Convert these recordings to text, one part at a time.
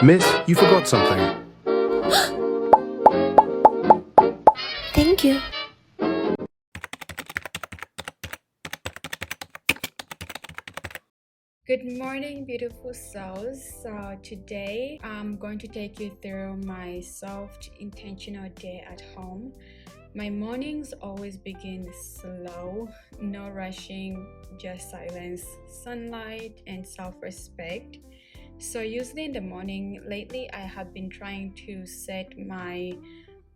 Miss, you forgot something. Thank you. Good morning, beautiful souls. So, today I'm going to take you through my soft, intentional day at home. My mornings always begin slow, no rushing, just silence, sunlight, and self respect. So, usually in the morning, lately I have been trying to set my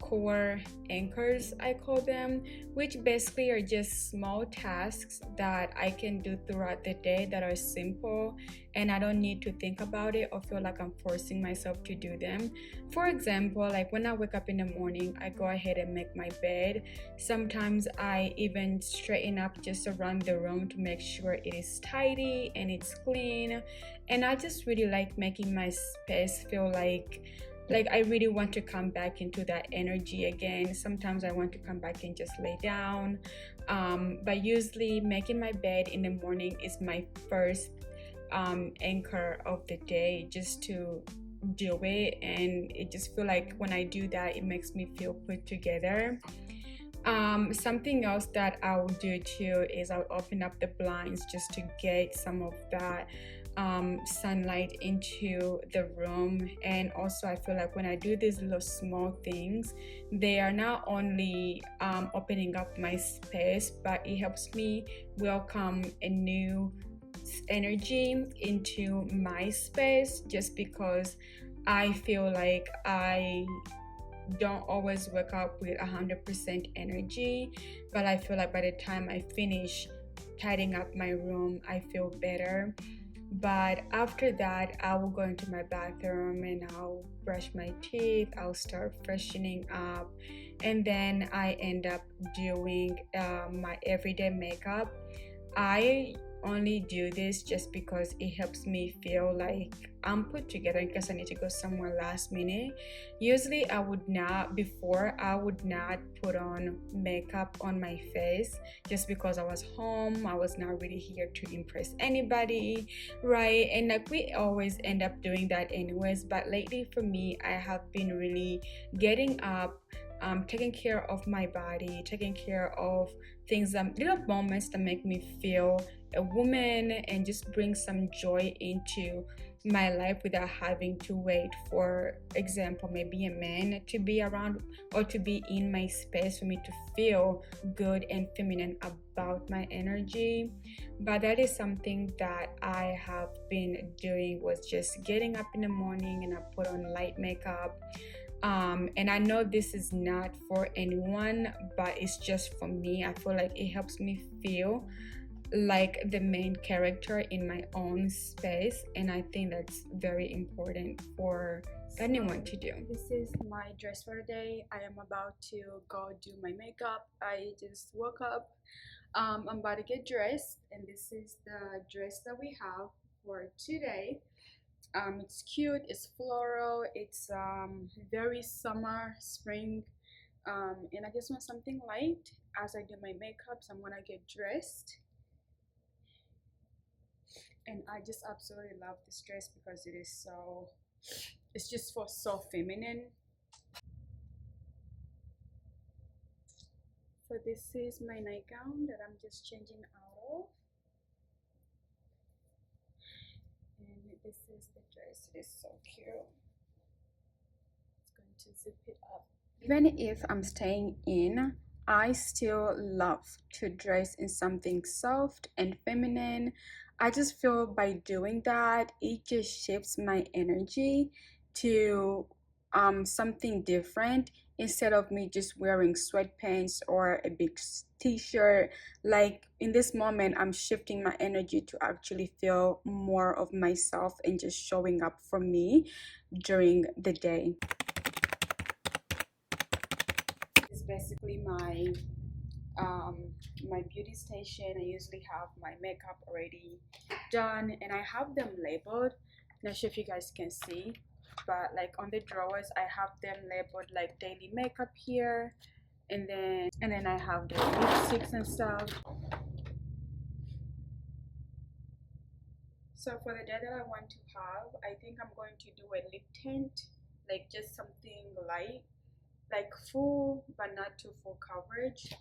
core anchors, I call them, which basically are just small tasks that I can do throughout the day that are simple and I don't need to think about it or feel like I'm forcing myself to do them. For example, like when I wake up in the morning, I go ahead and make my bed. Sometimes I even straighten up just around the room to make sure it is tidy and it's clean. And I just really like making my space feel like I really want to come back into that energy again. Sometimes I want to come back and just lay down. But usually making my bed in the morning is my first anchor of the day, just to do it. And it just feel like when I do that, it makes me feel put together. Something else that I'll do too is I'll open up the blinds just to get some of that sunlight into the room. And also I feel like when I do these little small things, they are not only opening up my space, but it helps me welcome a new energy into my space, just because I feel like I don't always wake up with 100% energy, but I feel like by the time I finish tidying up my room, I feel better. But after that, I will go into my bathroom and I'll brush my teeth, I'll start freshening up, and then I end up doing my everyday makeup. I only do this just because it helps me feel like I'm put together in case I need to go somewhere last minute. Usually, I would not put on makeup on my face just because I was home. I was not really here to impress anybody, right? And like we always end up doing that anyways. But lately, for me, I have been really getting up, taking care of my body, taking care of things, little moments that make me feel a woman and just bring some joy into my life without having to wait for example maybe a man to be around or to be in my space for me to feel good and feminine about my energy. But that is something that I have been doing, was just getting up in the morning and I put on light makeup. And I know this is not for anyone, but it's just for me. I feel like it helps me feel like the main character in my own space, and I think that's very important for anyone to do. This is my dress for the day. I am about to go do my makeup. I just woke up. I'm about to get dressed, and this is the dress that we have for today. It's cute, it's floral, it's very summer, spring, and I just want something light as I do my makeup. So I'm gonna get dressed, and I just absolutely love this dress because it's just for so feminine. So this is my nightgown that I'm just changing out of, and this is the dress. It is so cute. It's going to zip it up. Even if I'm staying in, I still love to dress in something soft and feminine. I just feel by doing that, it just shifts my energy to something different, instead of me just wearing sweatpants or a big t-shirt. Like in this moment, I'm shifting my energy to actually feel more of myself and just showing up for me during the day. Is basically um, my beauty station. I usually have my makeup already done and I have them labeled. Not sure if you guys can see, but like on the drawers I have them labeled like daily makeup here, and then I have the lipsticks and stuff. So for the day that I want to have, I think I'm going to do a lip tint, like just something light, like full but not too full coverage.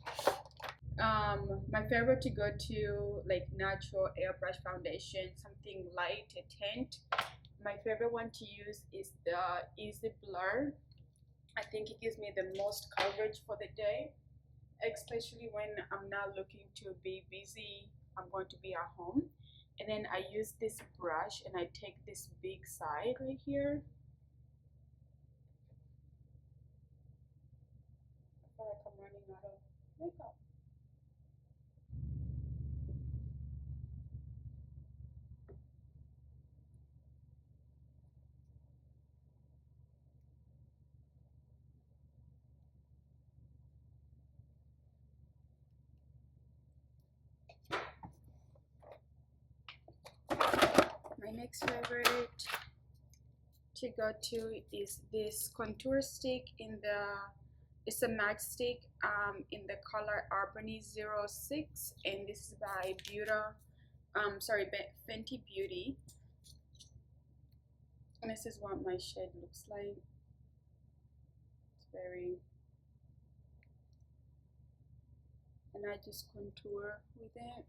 My favorite to go to, like natural airbrush foundation, something light, a tint. My favorite one to use is the Easy Blur. I think it gives me the most coverage for the day, especially when I'm not looking to be busy. I'm going to be at home. And then I use this brush and I take this big side right here. I feel like I'm running out of makeup. My next favorite to go to is this contour stick it's a matte stick in the color Arbany 06, and this is by Fenty Beauty, and this is what my shade looks like. It's very, and I just contour with it.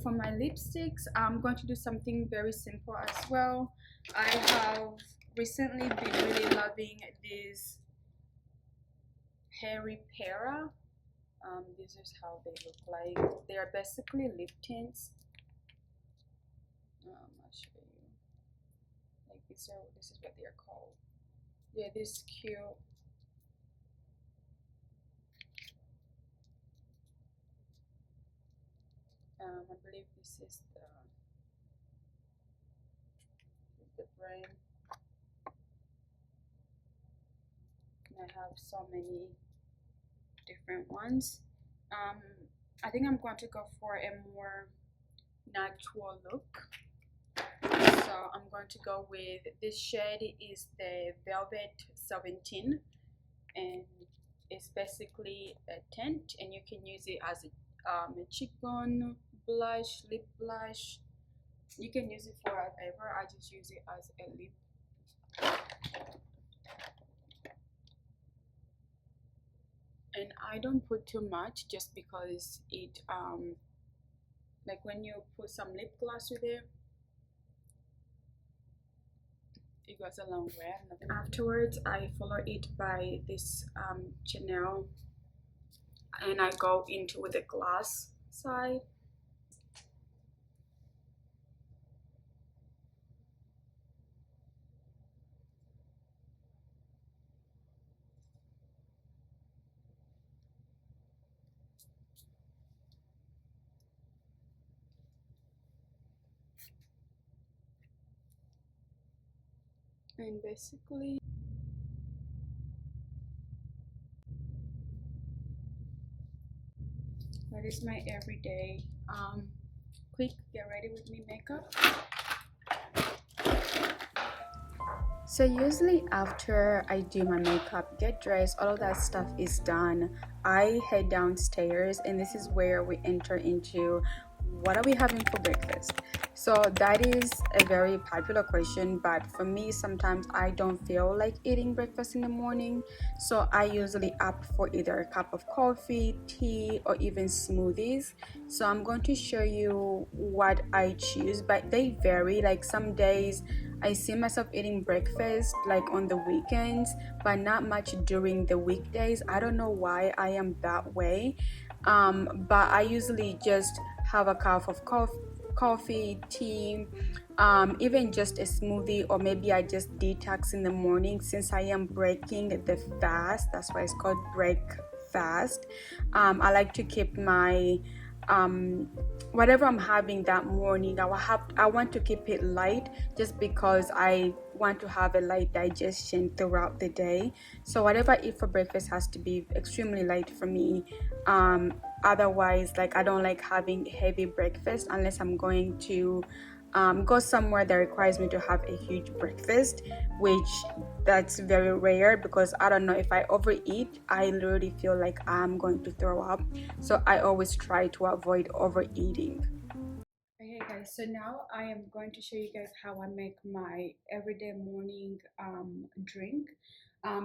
For my lipsticks, I'm going to do something very simple as well. I have recently been really loving this Harry Para. This is how they look like. They are basically lip tints. I'll show you. Like this is what they are called. Yeah, this is cute. I believe this is the brand. And I have so many different ones. I think I'm going to go for a more natural look. So I'm going to go with this shade is the Velvet 17, and it's basically a tint, and you can use it as a cheekbone blush, lip blush. You can use it for whatever. I just use it as a lip. And I don't put too much just because it like when you put some lip gloss with it, it goes a long way. Afterwards, I follow it by this Chanel, and I go into the gloss side. And basically, that is my everyday quick get ready with me makeup. So usually after I do my makeup, get dressed, all of that stuff is done, I head downstairs, and this is where we enter into what are we having for breakfast. So that is a very popular question, but for me sometimes I don't feel like eating breakfast in the morning, so I usually opt for either a cup of coffee, tea, or even smoothies. So I'm going to show you what I choose, but they vary. Like some days I see myself eating breakfast like on the weekends, but not much during the weekdays. I don't know why I am that way, but I usually just have a cup of coffee, tea, even just a smoothie, or maybe I just detox in the morning since I am breaking the fast. That's why it's called break fast. I like to keep my whatever I'm having that morning, I want to keep it light just because I want to have a light digestion throughout the day. So whatever I eat for breakfast has to be extremely light for me. Otherwise, like I don't like having heavy breakfast unless I'm going to go somewhere that requires me to have a huge breakfast, which that's very rare because I don't know, if I overeat I literally feel like I'm going to throw up, so I always try to avoid overeating. Hey guys, Alright, so now I am going to show you guys how I make my everyday morning drink.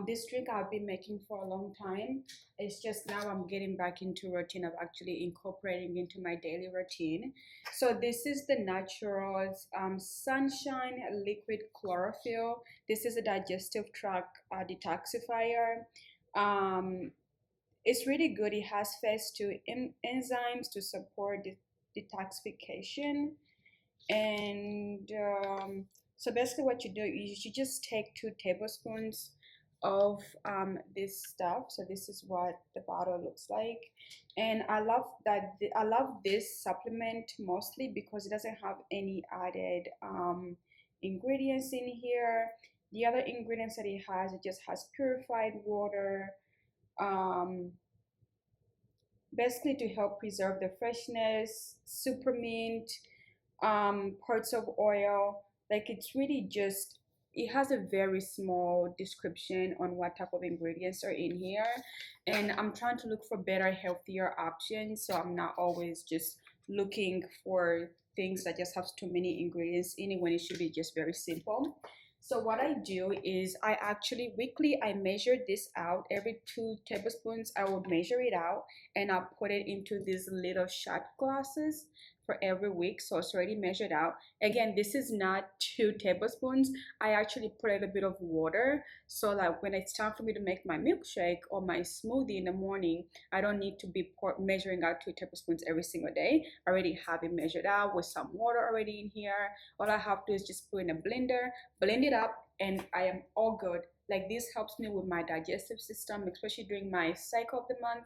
This drink I've been making for a long time. It's just now I'm getting back into routine of actually incorporating into my daily routine. So this is the Naturals Sunshine Liquid Chlorophyll. This is a digestive tract detoxifier. Um, it's really good. It has phase 2 enzymes to support the detoxification. And so basically what you do is you just take 2 tablespoons of this stuff. So this is what the bottle looks like. And I love that I love this supplement mostly because it doesn't have any added ingredients in here. The other ingredients that it just has purified water, um, basically to help preserve the freshness, super mint, parts of oil. Like it's really just, it has a very small description on what type of ingredients are in here. And I'm trying to look for better, healthier options. So I'm not always just looking for things that just have too many ingredients in it when it should be just very simple. So what I do is I actually weekly I measure this out. Every 2 tablespoons I would measure it out and I'll put it into these little shot glasses for every week. So it's already measured out. Again, this is not 2 tablespoons. I actually put a little bit of water so like when it's time for me to make my milkshake or my smoothie in the morning, I don't need to be measuring out 2 tablespoons every single day. I already have it measured out with some water already in here. All I have to do is just put in a blender, blend it up, and I am all good. Like this helps me with my digestive system, especially during my cycle of the month.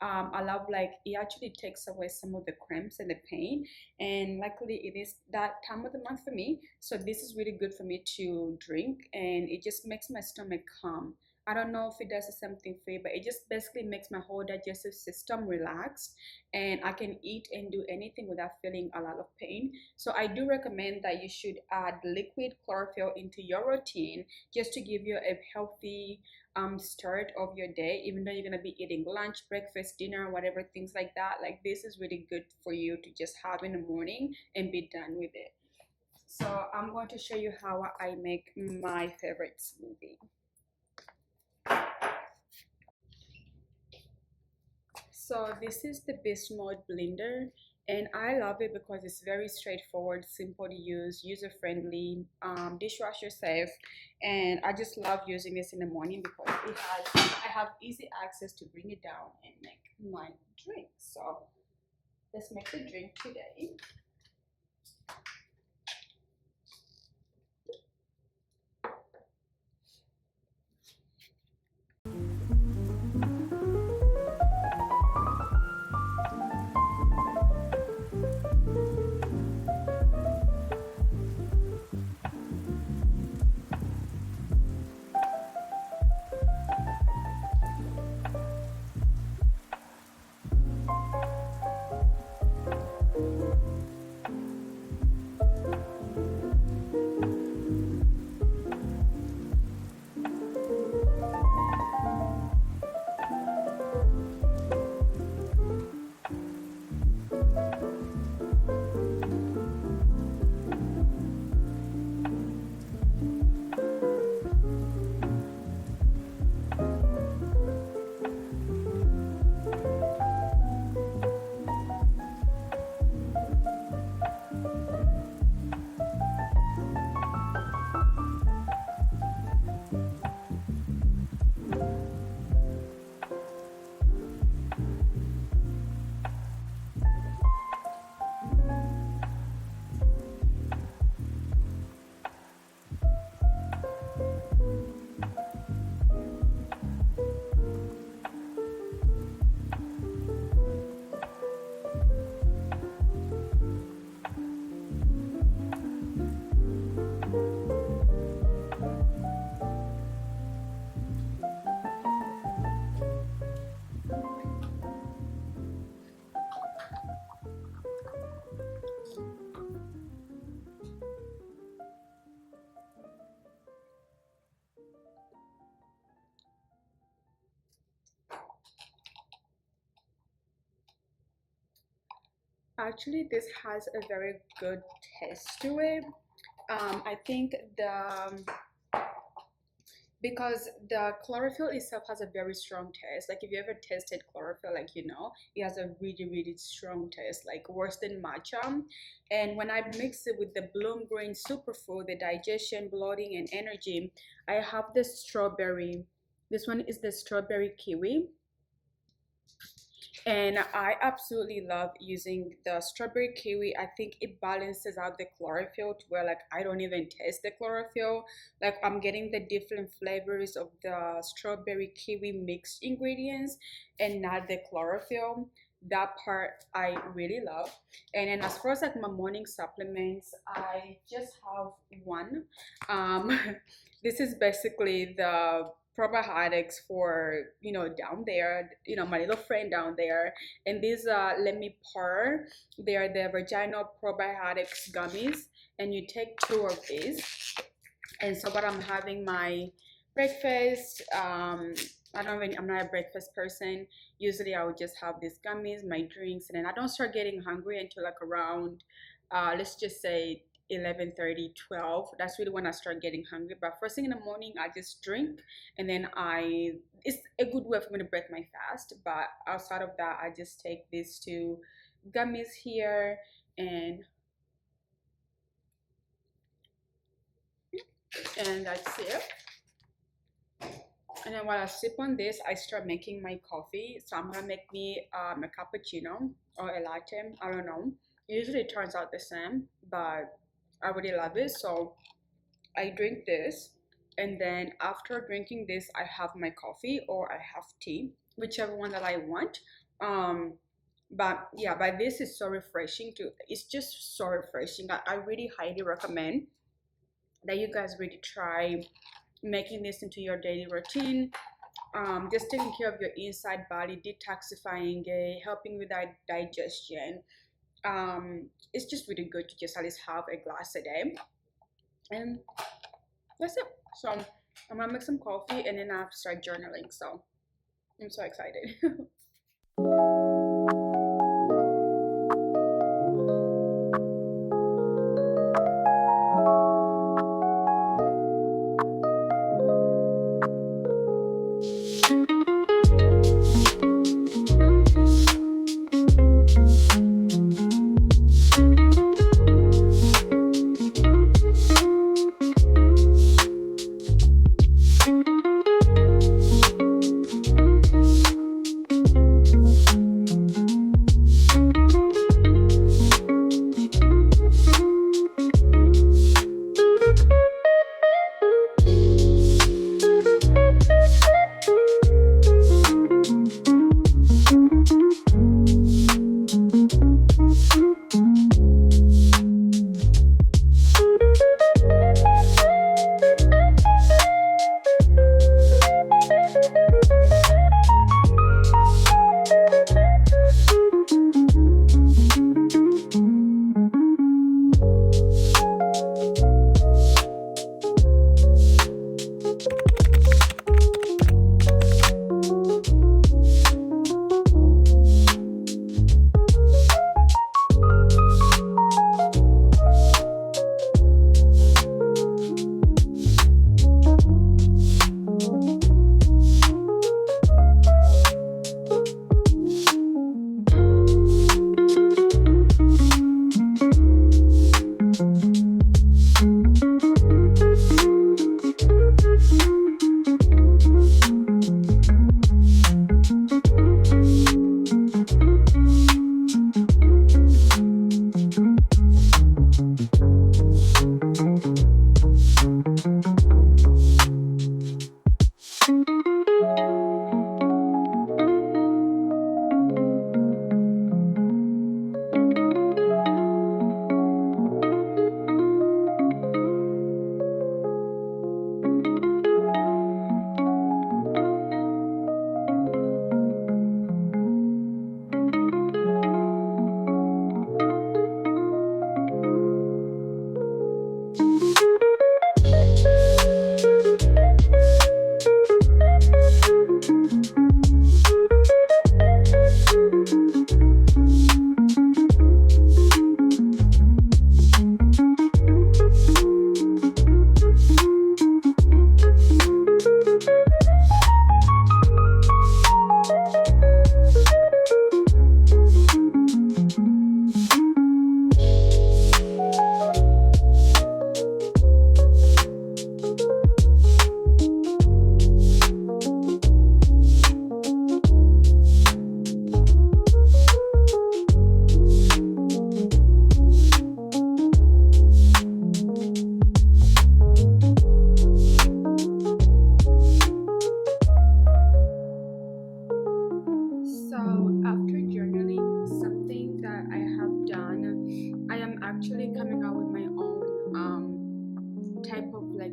I love like it actually takes away some of the cramps and the pain, and luckily it is that time of the month for me. So this is really good for me to drink, and it just makes my stomach calm. I don't know if it does the same thing for you, but it just basically makes my whole digestive system relaxed, and I can eat and do anything without feeling a lot of pain. So I do recommend that you should add liquid chlorophyll into your routine just to give you a healthy start of your day, even though you're gonna be eating lunch, breakfast, dinner, whatever, things like that. Like this is really good for you to just have in the morning and be done with it. So I'm going to show you how I make my favorite smoothie. So this is the beast mode blender, and I love it because it's very straightforward, simple to use, user friendly, dishwasher safe, and I just love using this in the morning because I have easy access to bring it down and make my drink. So let's make the drink today. Actually, this has a very good taste to it. I think because the chlorophyll itself has a very strong taste. Like if you ever tasted chlorophyll, like it has a really really strong taste, like worse than matcha. And when I mix it with the bloom green superfood, the digestion, bloating, and energy, I have the strawberry. This one is the strawberry kiwi, and I absolutely love using the strawberry kiwi. I think it balances out the chlorophyll to where like I don't even taste the chlorophyll. Like I'm getting the different flavors of the strawberry kiwi mixed ingredients and not the chlorophyll. That part I really love. And then as far as like my morning supplements, I just have one. Um, this is basically the probiotics for down there, my little friend down there. And these let me pour, they are the vaginal probiotics gummies, and you take two of these. And so what I'm having my breakfast, I'm not a breakfast person. Usually I would just have these gummies, my drinks, and then I don't start getting hungry until like around let's just say 11:30, 12. That's really when I start getting hungry. But first thing in the morning I just drink, and then it's a good way for me to break my fast. But outside of that, I just take these two gummies here, and that's it. And then while I sip on this, I start making my coffee. So I'm gonna make me a cappuccino or a latte. I don't know. Usually it turns out the same, but I really love it. So I drink this, and then after drinking this, I have my coffee or I have tea, whichever one that I want. Um, but yeah, but this is so refreshing too. It's just so refreshing. I really highly recommend that you guys really try making this into your daily routine. Just taking care of your inside body, detoxifying it, helping with that digestion. It's just really good to just at least have a glass a day, and that's it. So I'm gonna make some coffee, and then I have to start journaling. So I'm so excited.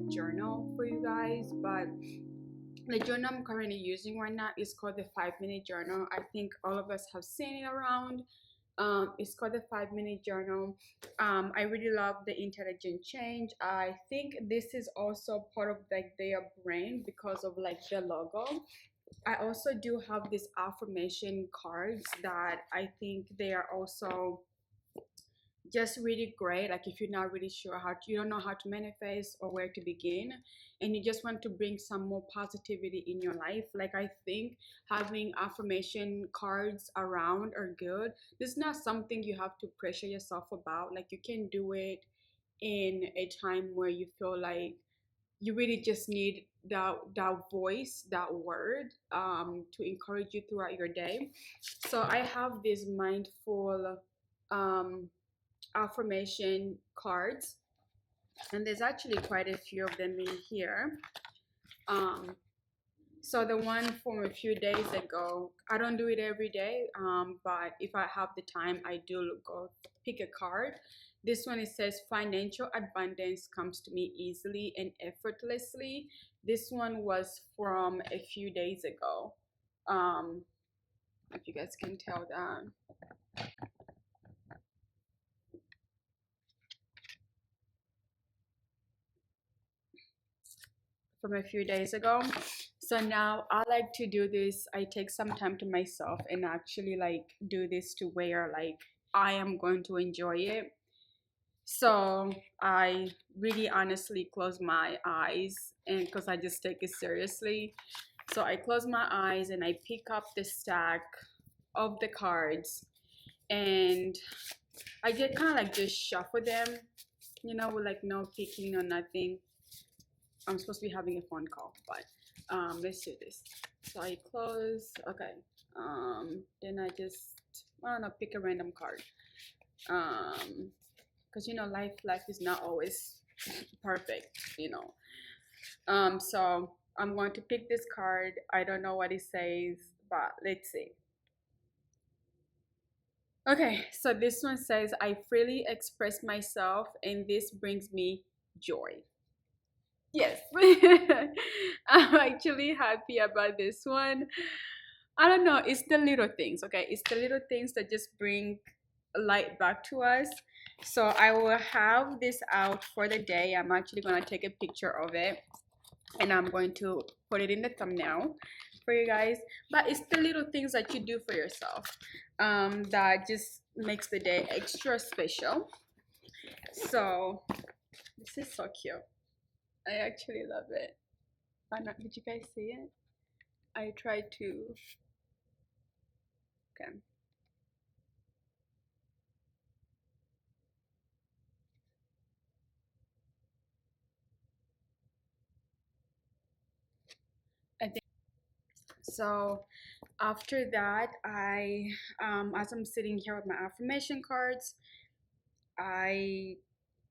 journal for you guys, but the journal I'm currently using right now is called the 5 minute journal. I think all of us have seen it around. It's called the 5 minute journal. I really love the intelligent change. I think this is also part of like their brand because of like the logo. I also do have these affirmation cards that I think they are also just really great. Like if you're not really sure how to, you don't know how to manifest or where to begin, and you just want to bring some more positivity in your life, like I think having affirmation cards around are good. This is not something you have to pressure yourself about. Like you can do it in a time where you feel like you really just need that voice, that word, to encourage you throughout your day. So I have this mindful um affirmation cards, and there's actually quite a few of them in here. um so the one from a few days ago, I don't do it every day, but if I have the time, I do go pick a card. This one, it says financial abundance comes to me easily and effortlessly. This one was from a few days ago. If you guys can tell that, from a few days ago. So now I like to do this. I take some time to myself and actually like do this to where like I am going to enjoy it. So I really honestly close my eyes, and because I just take it seriously. So I close my eyes and I pick up the stack of the cards, and I get kind of like just shuffle them, with like no picking or nothing. I'm supposed to be having a phone call, but let's do this. So I close. Okay. Then I don't know, pick a random card. Because life is not always perfect. So I'm going to pick this card. I don't know what it says, but let's see. Okay, so this one says, I freely express myself, and this brings me joy. Yes. I'm actually happy about this one. I don't know. It's the little things, okay? It's the little things that just bring light back to us. So I will have this out for the day. I'm actually going to take a picture of it, and I'm going to put it in the thumbnail for you guys. But it's the little things that you do for yourself, that just makes the day extra special. So this is so cute. I actually love it. Did you guys see it? I tried to. Okay. I think so. After that, as I'm sitting here with my affirmation cards, I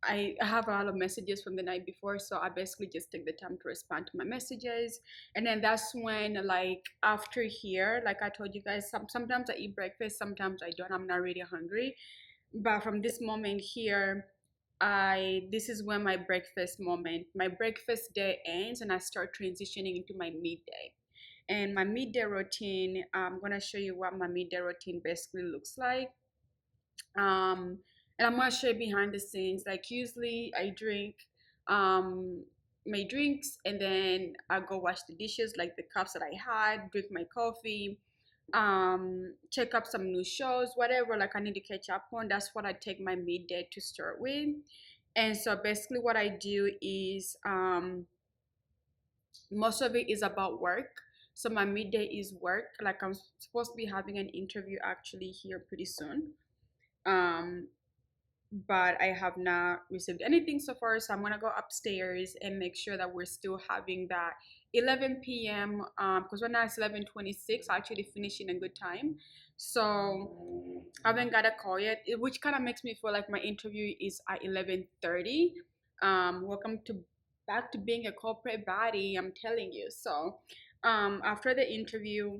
I have a lot of messages from the night before, so I basically just take the time to respond to my messages, and then that's when, like after here, like I told you guys, sometimes I eat breakfast, sometimes I don't. I'm not really hungry, but from this moment here, I this is when my breakfast day ends, and I start transitioning into my midday. And my midday routine, I'm gonna show you what my midday routine basically looks like. um and I'm gonna show you behind the scenes. Like usually I drink um my drinks, and then I go wash the dishes, like the cups that I had, drink my coffee, check up some new shows, whatever like I need to catch up on. That's what I take my midday to start with. And so basically what I do is, most of it is about work. So my midday is work. Like I'm supposed to be having an interview actually here pretty soon. um but I have not received anything so far. So I'm gonna go upstairs and make sure that we're still having that 11 p.m. Because right now it's 11:26. I actually finished in a good time, so I haven't got a call yet, which kind of makes me feel like my interview is at 11:30. Welcome to back to being a corporate body. I'm telling you. So, after the interview,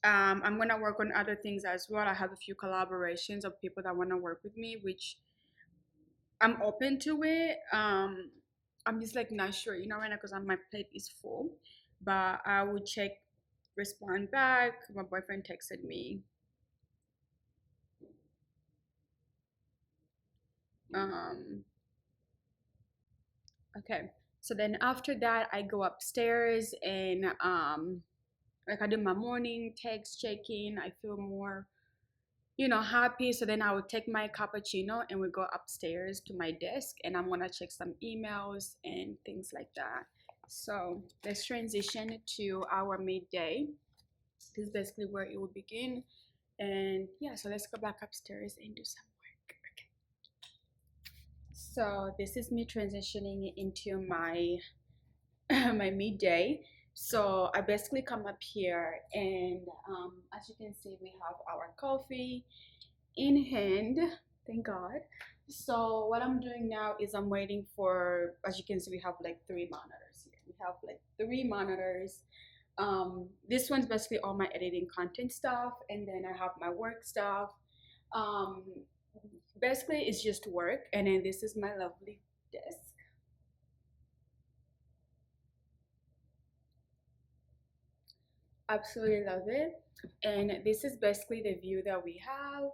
I'm gonna work on other things as well. I have a few collaborations of people that wanna work with me, which I'm open to it. I'm just like not sure, right now because my plate is full. But I would check, respond back. My boyfriend texted me. Um, okay. So then after that, I go upstairs and like I do my morning text checking. I feel more, happy. So then I would take my cappuccino and we go upstairs to my desk and I'm gonna check some emails and things like that. So let's transition to our midday. This is basically where it will begin. And yeah, so let's go back upstairs and do some work. Okay. So this is me transitioning into my my midday. So I basically come up here and as you can see, we have our coffee in hand, thank God. So what I'm doing now is I'm waiting for, as you can see, we have like three monitors here. We have like three monitors. This one's basically all my editing content stuff, and then I have my work stuff. Um, Basically, it's just work, and then this is my lovely desk. Absolutely love it. And this is basically the view that we have.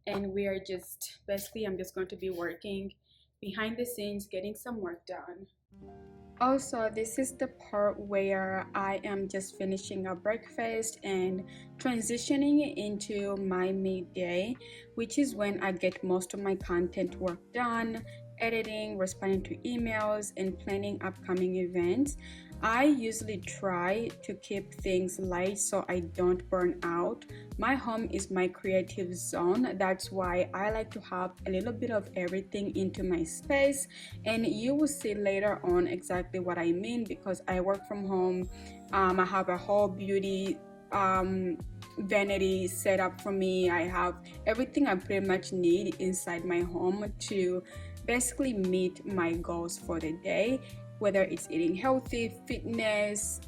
And we are just basically, I'm just going to be working behind the scenes, getting some work done. Also, this is the part where I am just finishing up breakfast and transitioning into my midday, which is when I get most of my content work done, editing, responding to emails, and planning upcoming events. I usually try to keep things light so I don't burn out. My home is my creative zone. That's why I like to have a little bit of everything into my space, and you will see later on exactly what I mean because I work from home. I have a whole beauty vanity set up for me. I have everything I pretty much need inside my home to basically meet my goals for the day, whether it's eating healthy, fitness,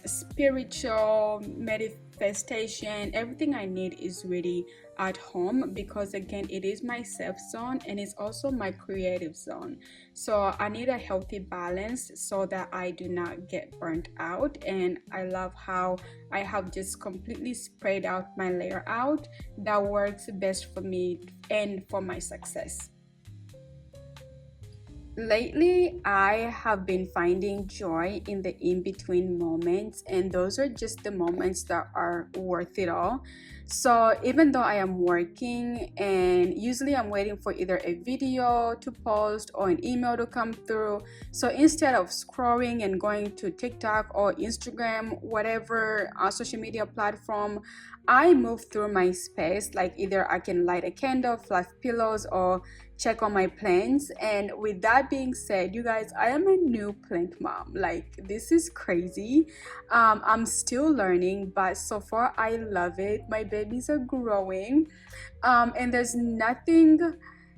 spiritual, manifestation. Everything I need is really at home because again it is my safe zone and it's also my creative zone. So I need a healthy balance so that I do not get burnt out. And I love how I have just completely spread out my layer out. That works best for me and for my success. Lately, I have been finding joy in the in between moments, and those are just the moments that are worth it all. So, even though I am working, and usually I'm waiting for either a video to post or an email to come through. So, instead of scrolling and going to TikTok or Instagram, whatever social media platform, I move through my space. Like, either I can light a candle, fluff pillows, or check on my plants. And with that being said, you guys, I am a new plant mom. Like, this is crazy. I'm still learning, but so far I love it. My babies are growing, and there's nothing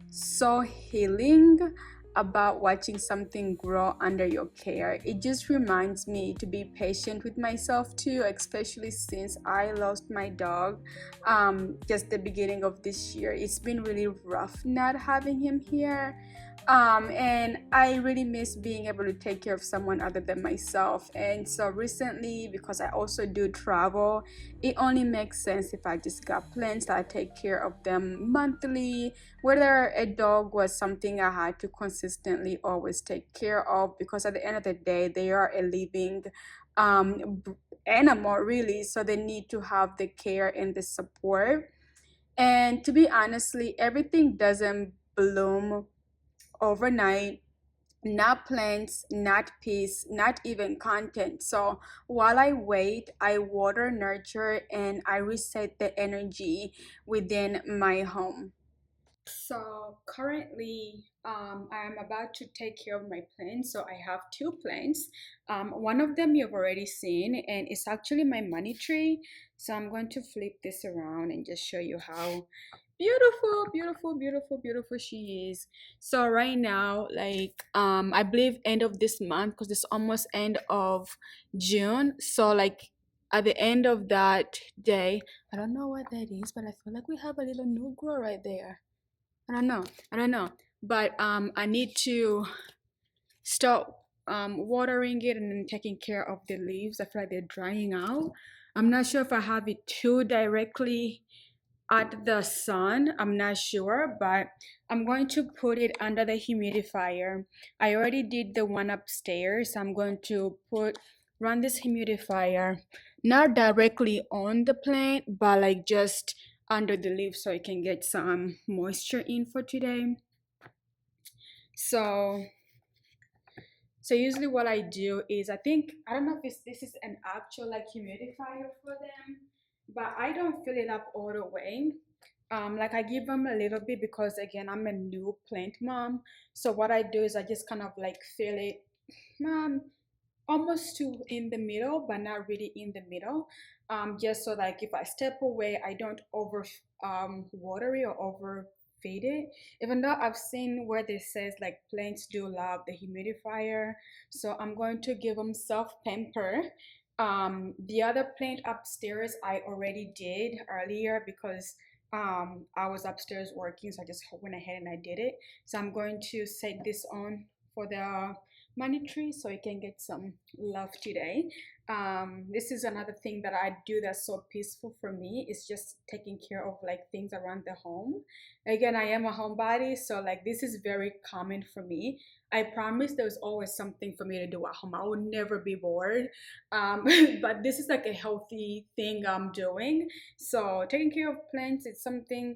so healing about watching something grow under your care. It just reminds me to be patient with myself too, especially since I lost my dog just the beginning of this year. It's been really rough not having him here. And I really miss being able to take care of someone other than myself. And so recently, because I also do travel, it only makes sense if I just got plans that I take care of them monthly. Whether a dog was something I had to consistently always take care of, because at the end of the day, they are a living um, animal, really. So they need to have the care and the support. And to be honestly, everything doesn't bloom overnight, not plants, not peace, not even content. So while I wait, I water, nurture, and I reset the energy within my home. So currently, I'm about to take care of my plants. So I have two plants. One of them you've already seen, and it's actually my money tree. So I'm going to flip this around and just show you how beautiful, beautiful, beautiful, beautiful she is. So right now, like I believe end of this month, because it's almost end of June. So like at the end of that day, I don't know what that is, but I feel like we have a little new grow right there. I don't know. I don't know. But I need to start watering it and then taking care of the leaves. I feel like they're drying out. I'm not sure if I have it too directly at the sun. I'm not sure, but I'm going to put it under the humidifier. I already did the one upstairs. I'm going to run this humidifier not directly on the plant, but like just under the leaves so I can get some moisture in for today. So usually what I do is I don't know if this is an actual like humidifier for them, but I don't fill it up all the way. Like I give them a little bit because again I'm a new plant mom. So what I do is I just kind of like fill it um almost to in the middle, but not really in the middle. Just so like if I step away, I don't over water it or over feed it. Even though I've seen where this says like plants do love the humidifier, so I'm going to give them self pamper. The other plant upstairs I already did earlier because I was upstairs working, so I just went ahead and I did it. So I'm going to set this on for the money tree so it can get some love today. This is another thing that I do that's so peaceful for me. It's just taking care of like things around the home. Again, I am a homebody, so like this is very common for me. I promise there's always something for me to do at home. I will never be bored. Um, but this is like a healthy thing I'm doing. So taking care of plants is something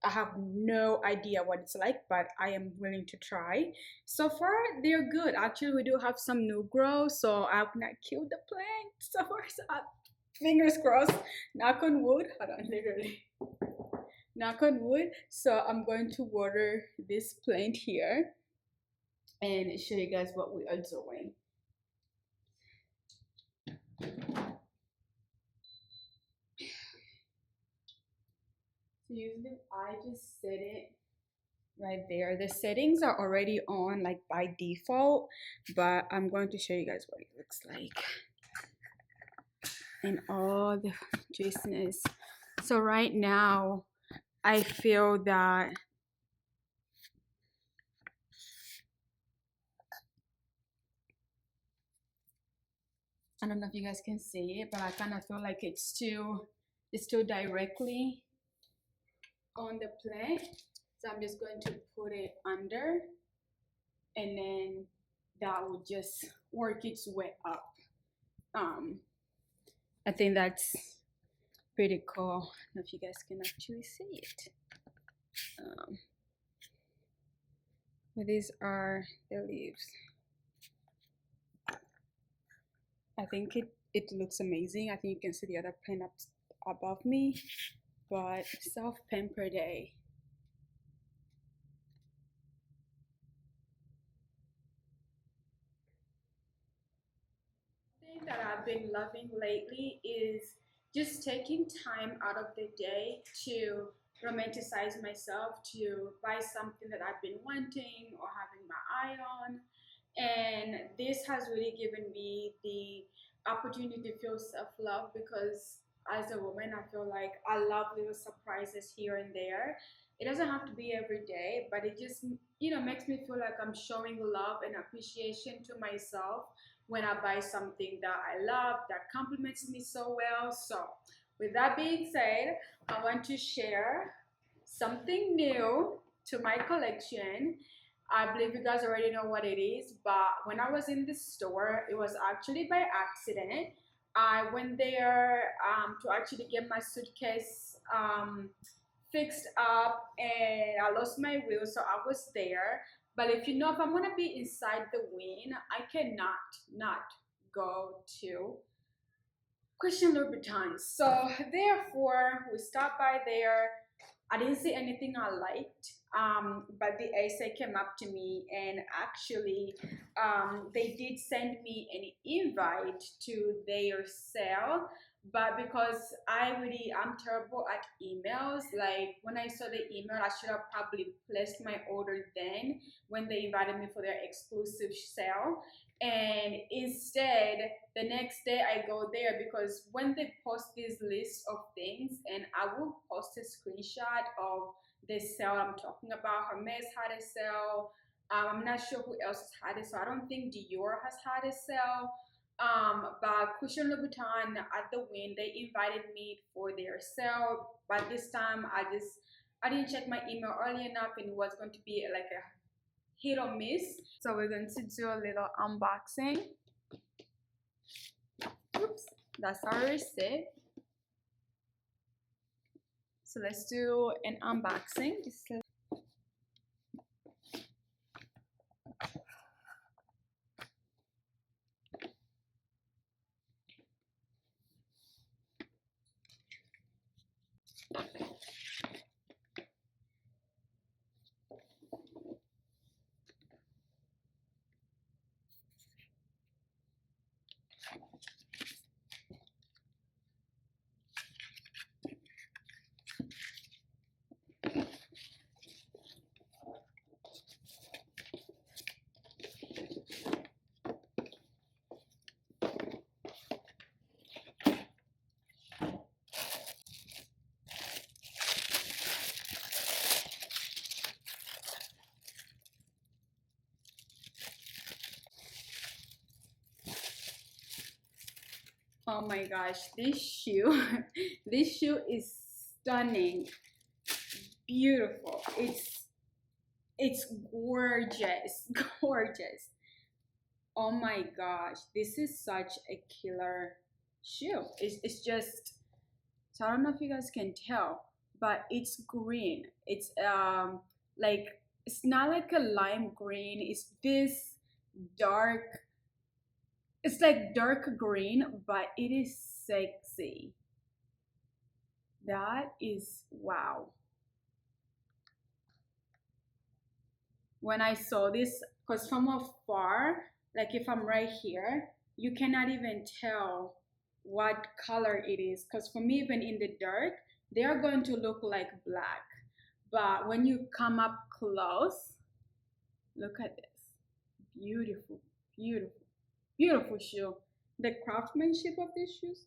I have no idea what it's like, but I am willing to try. So far, they're good. Actually, we do have some new growth, so I've not killed the plant so far. So fingers crossed. Knock on wood. Hold on, literally. Knock on wood. So I'm going to water this plant here and show you guys what we are doing. So usually I just set it right there. The settings are already on like by default, but I'm going to show you guys what it looks like and all the juiciness. So right now I feel that I don't know if you guys can see it, but I kind of feel like it's still directly on the plate. So I'm just going to put it under and then that will just work its way up. I think that's pretty cool. I don't know if you guys can actually see it. But these are the leaves. I think it looks amazing. I think you can see the other plant up above me. But self pamper day. Thing that I've been loving lately is just taking time out of the day to romanticize myself, to buy something that I've been wanting or having my eye on. And this has really given me the opportunity to feel self love because as a woman, I feel like I love little surprises here and there. It doesn't have to be every day, but it just, makes me feel like I'm showing love and appreciation to myself when I buy something that I love, that compliments me so well. So, with that being said, I want to share something new to my collection. I believe you guys already know what it is, but when I was in the store, it was actually by accident. I went there to actually get my suitcase fixed up and I lost my wheel, so I was there. But if if I'm gonna be inside the wing, I cannot not go to Christian Louboutins. So therefore, we stopped by there. I didn't see anything I liked, but the ASA came up to me and actually they did send me an invite to their sale. But because I'm terrible at emails, like when I saw the email, I should have probably placed my order then when they invited me for their exclusive sale. And instead, the next day I go there because when they post this list of things, and I will post a screenshot of this sale I'm talking about. Hermes had a sale. I'm not sure who else has had it, so I don't think Dior has had a sale. But Christian Louboutin at the Win, they invited me for their sale. But this time, I didn't check my email early enough, and it was going to be like a hit or miss. So we're going to do a little unboxing. Oops, that's our receipt. So let's do an unboxing. Oh my gosh, this shoe, this shoe is stunning, beautiful. It's gorgeous, gorgeous. Oh my gosh, this is such a killer shoe. It's just, so I don't know if you guys can tell, but it's green. It's like, it's not like a lime green. It's this dark, it's like dark green, but it is sexy. That is wow. When I saw this, because from afar, like if I'm right here, you cannot even tell what color it is. Because for me, even in the dark, they are going to look like black. But when you come up close, look at this. Beautiful, beautiful, beautiful shoe. The craftsmanship of these shoes,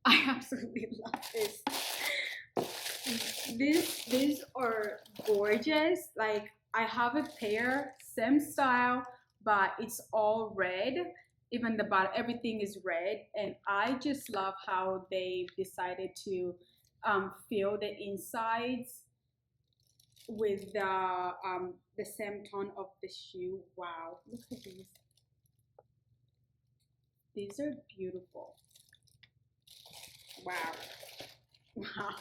I absolutely love this. These are gorgeous. Like I have a pair, same style, but it's all red. Even the bottom, everything is red, and I just love how they decided to fill the insides with the same tone of the shoe. Wow, look at these. These are beautiful. Wow. Wow.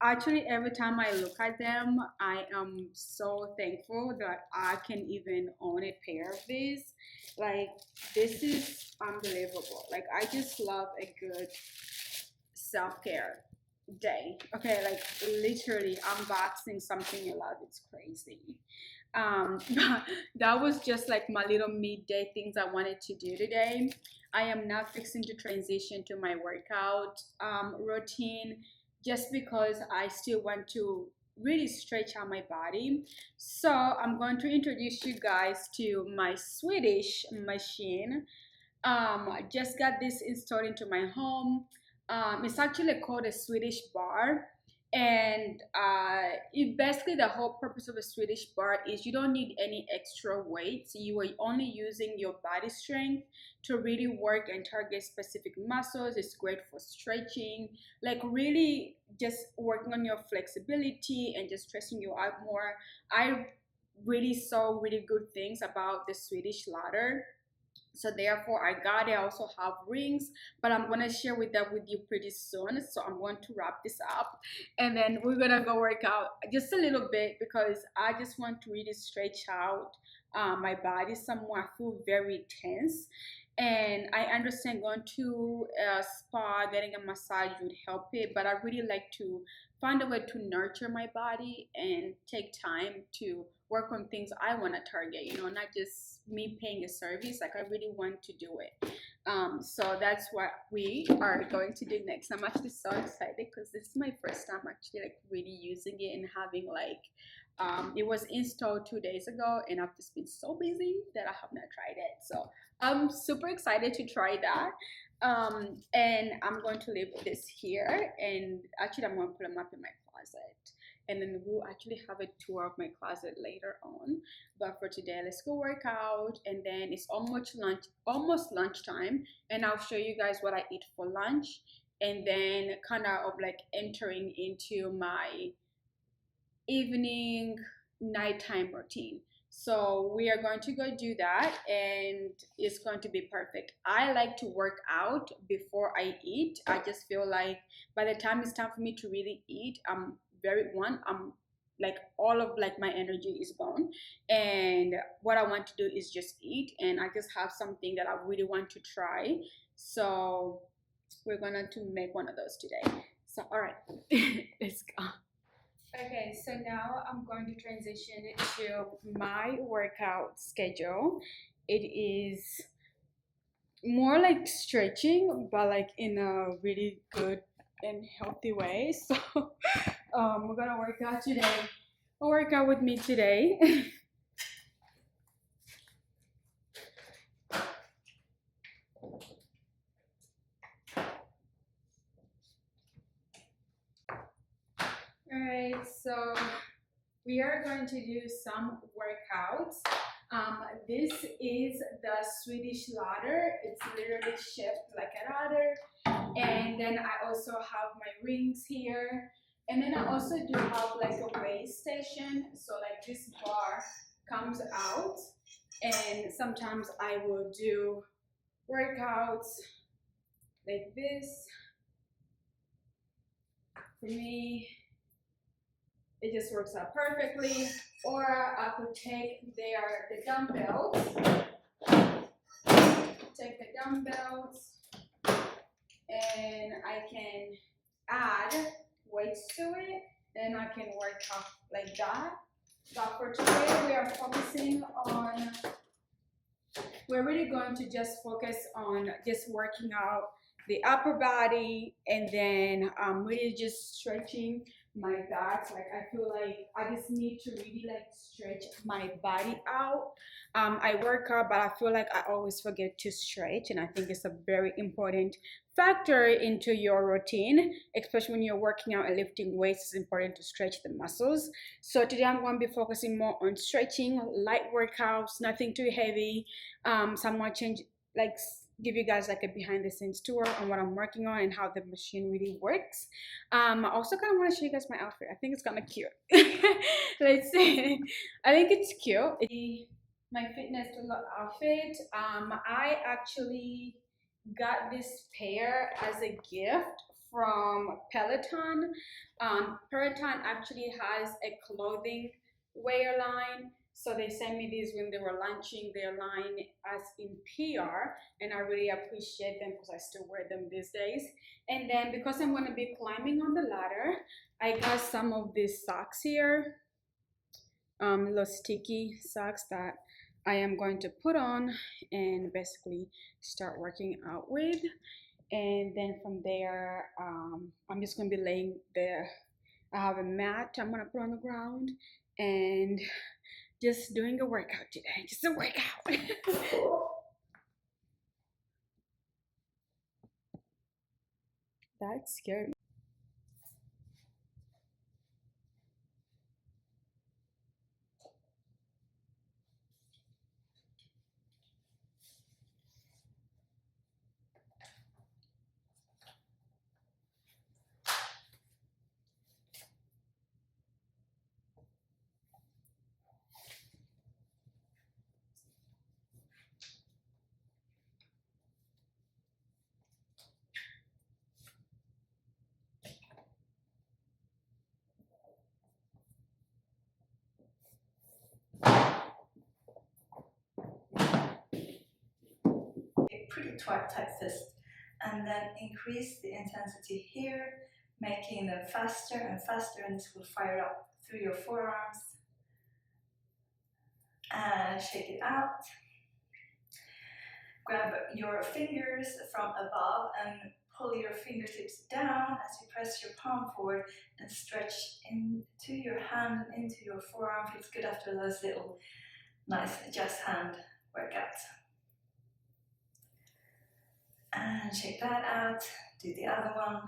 Actually, every time I look at them, I am so thankful that I can even own a pair of these. Like, this is unbelievable. Like, I just love a good self-care day. Okay, like literally unboxing something you love, it's crazy. But that was just like my little midday things I wanted to do today. I am now fixing to transition to my workout routine just because I still want to really stretch out my body. So I'm going to introduce you guys to my Swedish machine. I just got this installed into my home. It's actually called a Swedish bar, and it basically, the whole purpose of a Swedish bar is you don't need any extra weight. So you are only using your body strength to really work and target specific muscles. It's great for stretching, like really just working on your flexibility and just stressing you out more. I really saw really good things about the Swedish ladder, so therefore I got it. I also have rings, but I'm gonna share with that with you pretty soon. So I'm going to wrap this up, and then we're gonna go work out just a little bit because I just want to really stretch out my body some more. I feel very tense, and I understand going to a spa, getting a massage would help it, but I really like to find a way to nurture my body and take time to work on things I want to target, not just me paying a service. Like, I really want to do it. So that's what we are going to do next. I'm actually so excited because this is my first time actually like really using it and having like, it was installed 2 days ago, and I've just been so busy that I have not tried it. So I'm super excited to try that. And I'm going to leave this here, and actually I'm going to put them up in my closet, and then we'll actually have a tour of my closet later on. But for today, let's go work out, and then it's almost lunchtime, and I'll show you guys what I eat for lunch, and then kind of like entering into my evening nighttime routine. So we are going to go do that, and it's going to be perfect. I like to work out before I eat. I just feel like by the time it's time for me to really eat, I'm like all of like my energy is gone, and what I want to do is just eat, and I just have something that I really want to try. So we're gonna to make one of those today. So all right, let's go. Okay, so now I'm going to transition to my workout schedule. It is more like stretching, but like in a really good and healthy way. So we're gonna work out today. Work out with me today. All right, so we are going to do some workouts. This is the Swedish ladder. It's literally shaped like a ladder. And then I also have my rings here. And then I also do have like a weigh station. So like this bar comes out. And sometimes I will do workouts like this. For me, it just works out perfectly. Or I could take the dumbbells, and I can add weights to it, and I can work out like that. But for today, we're really going to just focus on just working out the upper body, and then really just stretching my back. Like I feel like I just need to really like stretch my body out. I work out, but I feel like I always forget to stretch, and I think it's a very important factor into your routine, especially when you're working out and lifting weights. It's important to stretch the muscles. So today I'm going to be focusing more on stretching, light workouts, nothing too heavy. So I'm going to change, like give you guys like a behind the scenes tour on what I'm working on and how the machine really works. I also kind of want to show you guys my outfit. I think it's kind of cute. Let's see. I think it's cute. My fitness look outfit. I actually got this pair as a gift from Peloton. Peloton actually has a clothing wear line. So they sent me these when they were launching their line as in PR, and I really appreciate them because I still wear them these days. And then because I'm going to be climbing on the ladder, I got some of these socks here, little sticky socks that I am going to put on and basically start working out with. And then from there, I'm just going to be laying there. I have a mat I'm going to put on the ground, and just doing a workout today. Just a workout. That scared me. A pretty tight fist, and then increase the intensity here, making them faster and faster, and this will fire up through your forearms. And shake it out. Grab your fingers from above and pull your fingertips down as you press your palm forward and stretch into your hand and into your forearm. Feels good after those little nice just hand workouts. And shake that out. Do the other one.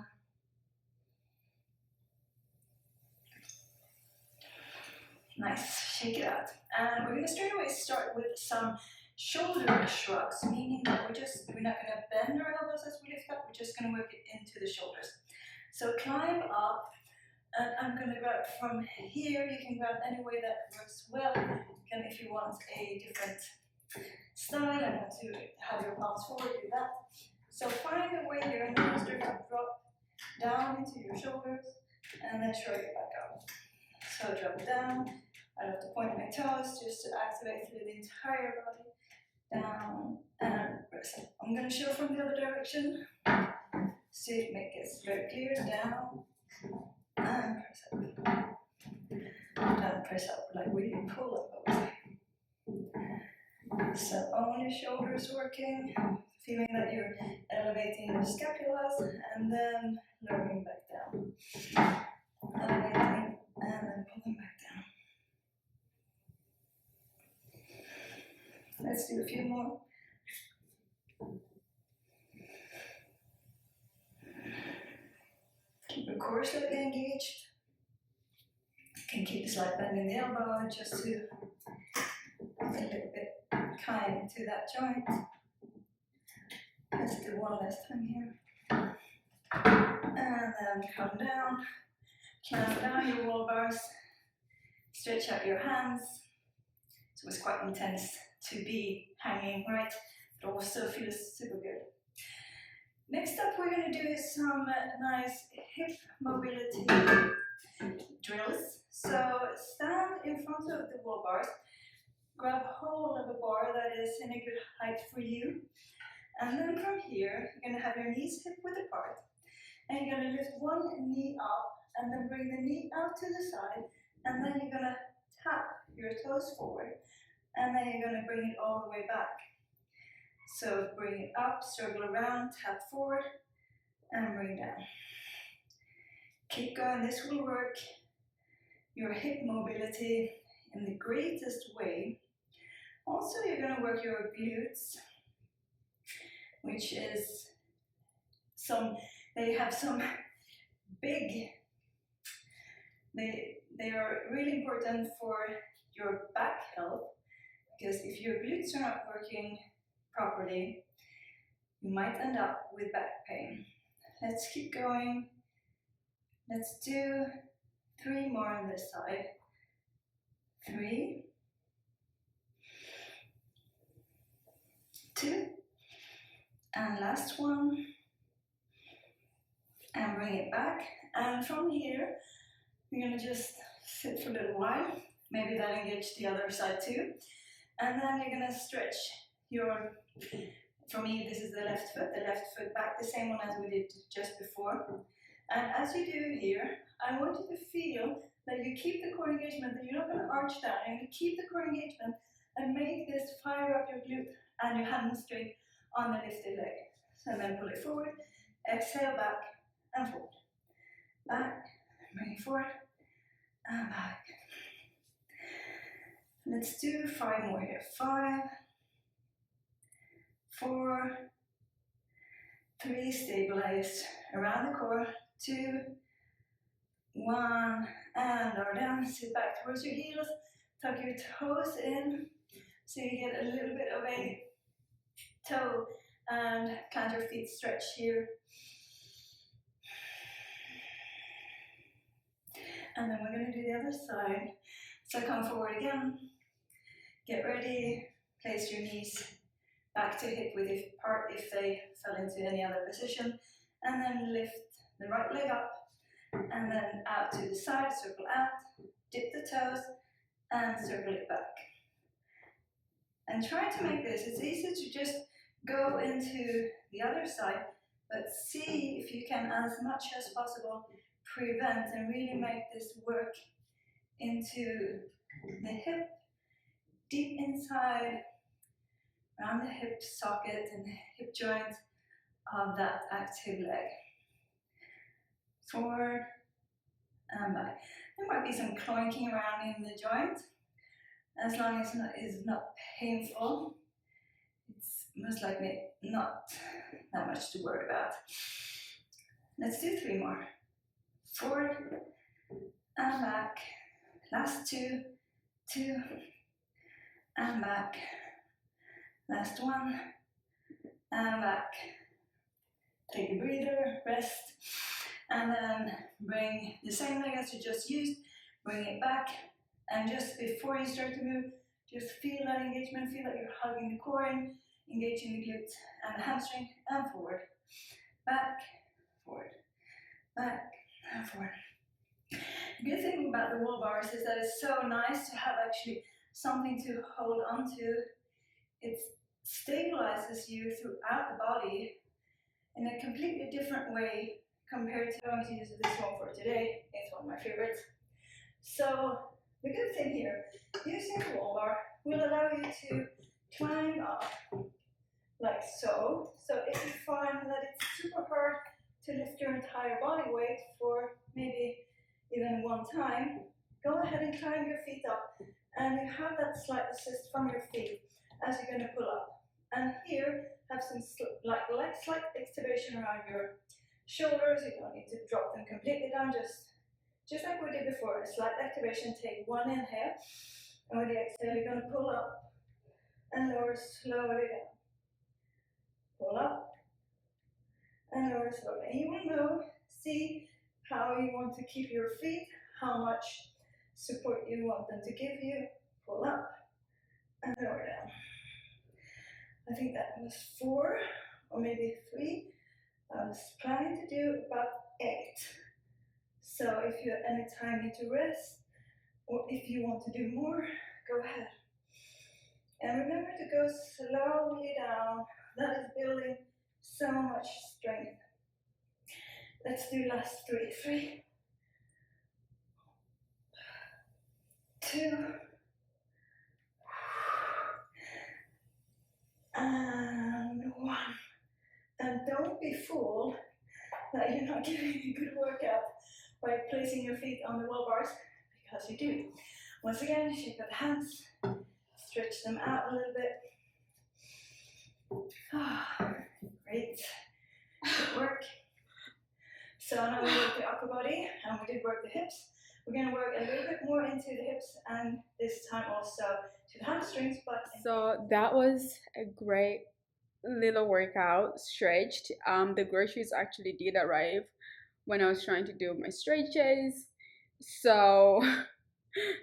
Nice, shake it out. And we're going to straight away start with some shoulder shrugs, meaning that we're not going to bend our elbows as we lift up, we're just going to work it into the shoulders. So climb up, and I'm going to grab from here. You can grab any way that works well. You can, if you want a different style and want to have your palms forward, do that. So find a way here, and then you start to drop down into your shoulders, and then shrug it back up. So drop it down. I have to point my toes just to activate through the entire body. Down and press up. I'm going to show from the other direction. See, make it very clear. Down and press up. And press up, like really pull up, I would say. So only shoulders working, feeling that you're elevating your scapulas and then lowering back down. Elevating and then pulling back down. Let's do a few more. Keep your core slightly engaged. You can keep a slight bend in the elbow just to a little bit kind to that joint. Let's do one last time here. And then come down. Clamp down your wall bars. Stretch out your hands. So it's quite intense to be hanging, right? But also feels super good. Next up, we're going to do some nice hip mobility drills. So stand in front of the wall bars, grab hold of a bar that is in a good height for you, and then from here, you're going to have your knees hip width apart, and you're going to lift one knee up, and then bring the knee out to the side, and then you're going to tap your toes forward, and then you're going to bring it all the way back. So bring it up, circle around, tap forward, and bring down. Keep going, this will work your hip mobility in the greatest way. Also, you're going to work your glutes, which is they have some big, they are really important for your back health, because if your glutes are not working properly, you might end up with back pain. Let's keep going. Let's do 3 more on this side. 3, 2, and last one. And bring it back. And from here, you're going to just sit for a little while. Maybe that engage the other side too. And then you're going to stretch your, for me, this is the left foot back, the same one as we did just before. And as you do here, I want you to feel that you keep the core engagement, that you're not going to arch down, you're going to keep the core engagement and make this fire up your glute and your hamstring on the lifted leg. So then pull it forward, exhale back and forward. Back, bring it forward, and back. Let's do 5 more here. 5, 4, 3, stabilize around the core. 2, 1, and lower down. Sit back towards your heels. Tuck your toes in so you get a little bit of a toe and plant your feet stretch here. And then we're going to do the other side. So come forward again. Get ready. Place your knees back to hip width apart if they fell into any other position. And then lift the right leg up. And then out to the side, circle out. Dip the toes and circle it back. And try to make this, it's easy to just go into the other side, but see if you can, as much as possible, prevent and really make this work into the hip, deep inside, around the hip socket and the hip joint of that active leg. Forward and back. There might be some clonking around in the joint. As long as it's not painful, it's most likely not that much to worry about. Let's do 3 more. Forward and back. Last 2, 2 and back. Last 1 and back. Take a breather, rest, and then bring the same leg as you just used, bring it back, and just before you start to move, just feel that engagement, feel that you're hugging the core in, engaging the glutes and the hamstring, and forward, back, and forward. The good thing about the wall bars is that it's so nice to have actually something to hold on to. It stabilizes you throughout the body in a completely different way compared to going to use this one for today. It's one of my favorites. So the good thing here, using the wall bar will allow you to climb up like so. So if you find that it's super hard to lift your entire body weight for maybe even one time, go ahead and climb your feet up, and you have that slight assist from your feet as you're going to pull up. And here, have some slight activation around your shoulders. You don't need to drop them completely down, just like we did before, a slight activation. Take one inhale, and with the exhale, you're going to pull up and lower slowly down. Pull up and lower slowly. And you will know, see how you want to keep your feet, how much support you want them to give you. Pull up and lower down. I think that was 4 or maybe 3. I was planning to do about 8. So if you at any time need to rest, or if you want to do more, go ahead. And remember to go slowly down. That is building so much strength. Let's do last 3. 3, 2, and 1. And don't be fooled that you're not getting a good workout by placing your feet on the wall bars, because you do. Once again, shake out the hands, stretch them out a little bit. Great. Good work. So now we work the upper body, and we did work the hips. We're going to work a little bit more into the hips, and this time also to the hamstrings. So that was a great little workout, stretched. The groceries actually did arrive when I was trying to do my stretches. So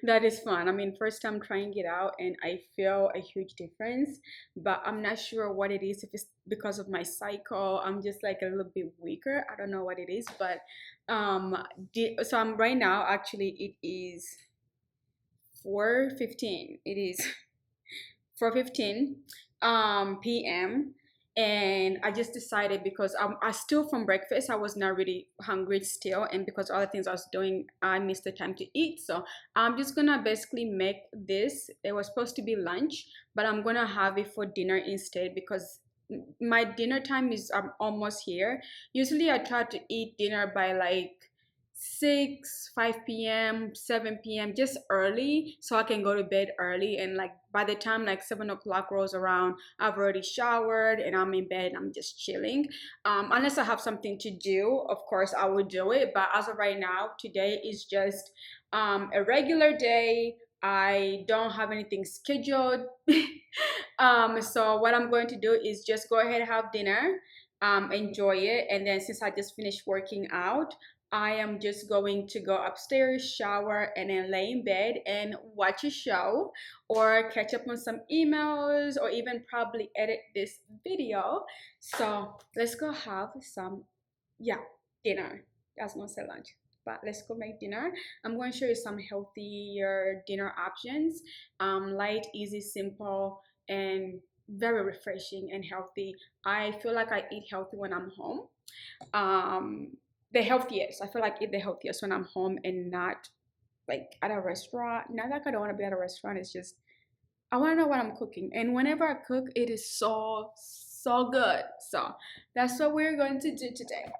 that is fun. I mean, first time trying it out, and I feel a huge difference, but I'm not sure what it is. If it's because of my cycle, I'm just like a little bit weaker. I don't know what it is, but so I'm right now, actually it is 4:15. It is 4:15 p.m. And I just decided, because I still from breakfast, I was not really hungry still, and because other things I was doing, I missed the time to eat. So I'm just gonna basically make this. It was supposed to be lunch, but I'm gonna have it for dinner instead, because my dinner time is almost here. Usually I try to eat dinner by like 6, 5 p.m., 7 p.m., just early, so I can go to bed early. And like by the time like 7 o'clock rolls around, I've already showered and I'm in bed. I'm just chilling. Unless I have something to do, of course I will do it. But as of right now, today is just a regular day. I don't have anything scheduled. So what I'm going to do is just go ahead and have dinner, enjoy it, and then since I just finished working out, I am just going to go upstairs, shower, and then lay in bed and watch a show or catch up on some emails or even probably edit this video. So let's go have some, dinner. I was gonna say lunch, but let's go make dinner. I'm going to show you some healthier dinner options. Light, easy, simple, and very refreshing and healthy. I feel like I eat healthy when I'm home. The healthiest. I feel like I eat the healthiest when I'm home and not like at a restaurant. Not like I don't want to be at a restaurant. It's just I want to know what I'm cooking, and whenever I cook, it is so good. So that's what we're going to do today.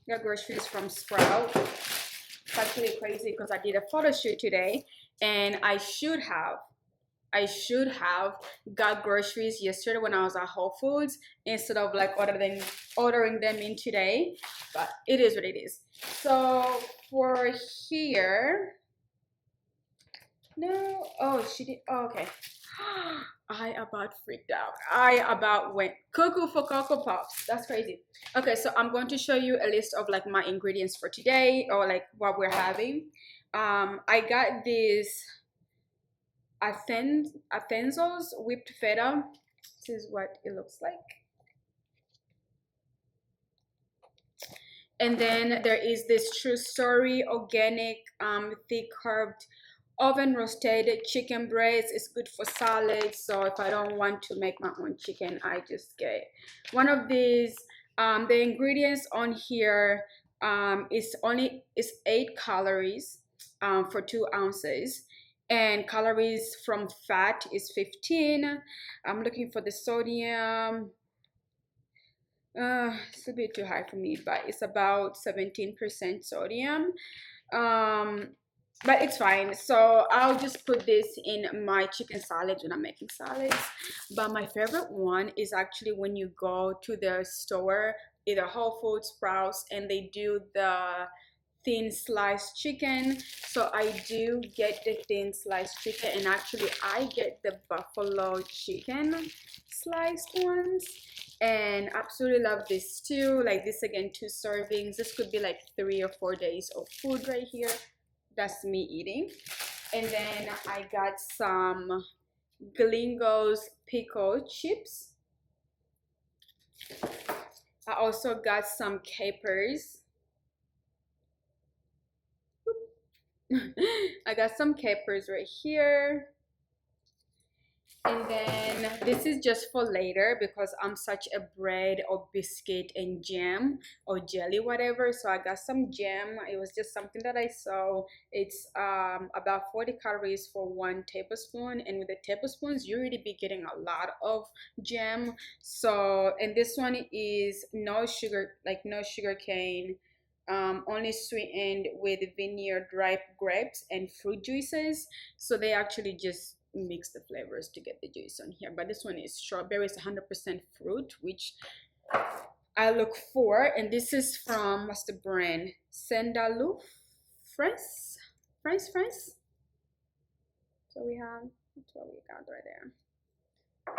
Got groceries from Sprout. It's actually crazy because I did a photo shoot today, and I should have got groceries yesterday when I was at Whole Foods instead of like ordering them in today, but it is what it is. So for here, no, oh she did, oh, okay. I about freaked out. I about went cuckoo for Cocoa Puffs. That's crazy. Okay, so I'm going to show you a list of like my ingredients for today, or like what we're having. I got this Athenzo's whipped feta. This is what it looks like. And then there is this True Story organic thick carved oven roasted chicken breasts. It's good for salads, so if I don't want to make my own chicken, I just get one of these. The ingredients on here is 8 calories for 2 ounces, and calories from fat is 15. I'm looking for the sodium. It's a bit too high for me, but it's about 17% sodium. But it's fine. So I'll just put this in my chicken salads when I'm making salads. But my favorite one is actually when you go to the store, either Whole Foods, Sprouts, and they do the thin sliced chicken. So I do get the thin sliced chicken, and actually I get the buffalo chicken sliced ones, and absolutely love this too. Like this, again, 2 servings. This could be like 3 or 4 days of food right here. That's me eating. And then I got some Glingo's pickle chips. I also got some capers. I got some capers right here. And then this is just for later because I'm such a bread or biscuit and jam or jelly, whatever. So I got some jam. It was just something that I saw. It's about 40 calories for 1 tablespoon. And with the tablespoons, you really be getting a lot of jam. So, and this one is no sugar, like no sugar cane. Only sweetened with vineyard ripe grapes and fruit juices. So they actually just mix the flavors to get the juice on here. But this one is strawberries, 100% fruit, which I look for. And this is from, what's the brand? Sandalou France. So we have, that's what we got right there.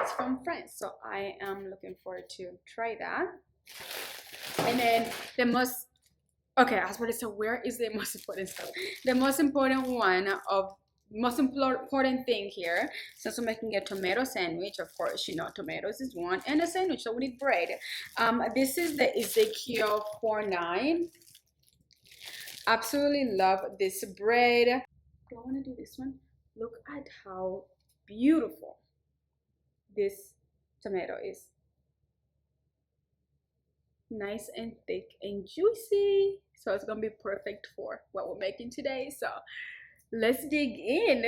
It's from France. So I am looking forward to try that. And then the most, okay, I was about to say, where is the most important stuff? The most important thing here, since we're making a tomato sandwich, of course, you know, tomatoes is one, and a sandwich, so we need bread. This is the Ezekiel 49. Absolutely love this bread. Do I want to do this one? Look at how beautiful this tomato is. Nice and thick and juicy. So it's gonna be perfect for what we're making today. So let's dig in.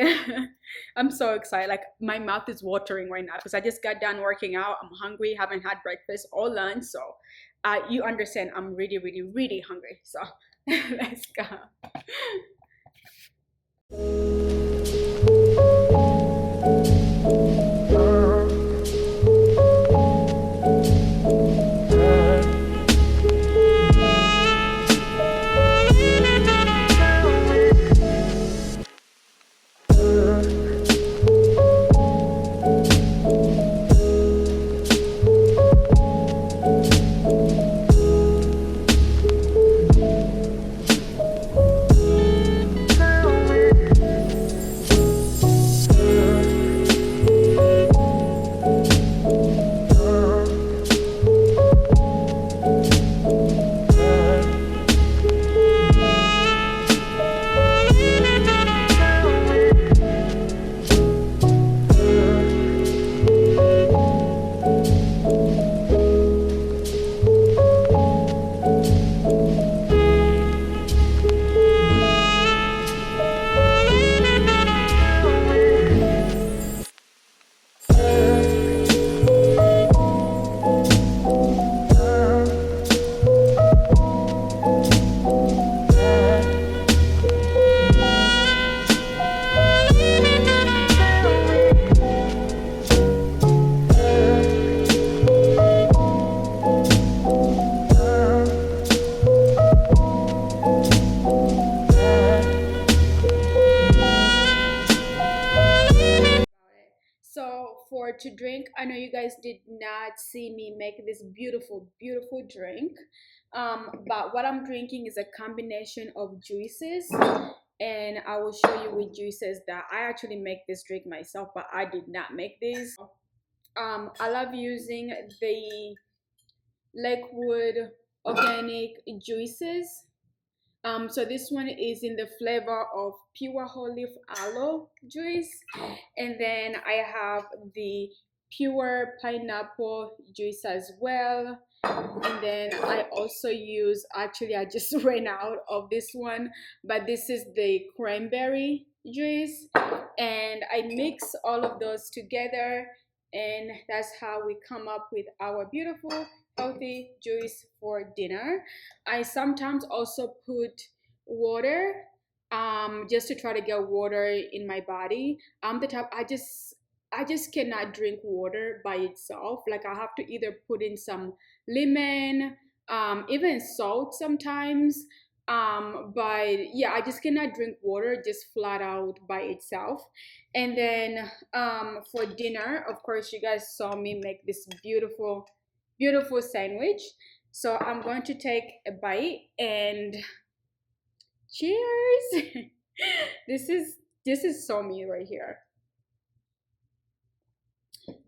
I'm so excited. Like my mouth is watering right now because I just got done working out. I'm hungry, haven't had breakfast or lunch. So you understand, I'm really, really, really hungry. So let's go. to drink. I know you guys did not see me make this beautiful, beautiful drink. But what I'm drinking is a combination of juices, and I will show you which juices that I actually make this drink myself, but I did not make this. I love using the Lakewood organic juices. So this one is in the flavor of pure whole leaf aloe juice, and then I have the pure pineapple juice as well. And then I also use, actually I just ran out of this one, but this is the cranberry juice, and I mix all of those together, and that's how we come up with our beautiful healthy juice for dinner. I sometimes also put water, just to try to get water in my body. I'm the type, I just cannot drink water by itself. Like I have to either put in some lemon, even salt sometimes. But yeah, I just cannot drink water just flat out by itself. And then for dinner, of course, you guys saw me make this beautiful, beautiful sandwich. So I'm going to take a bite and cheers. This is so me right here.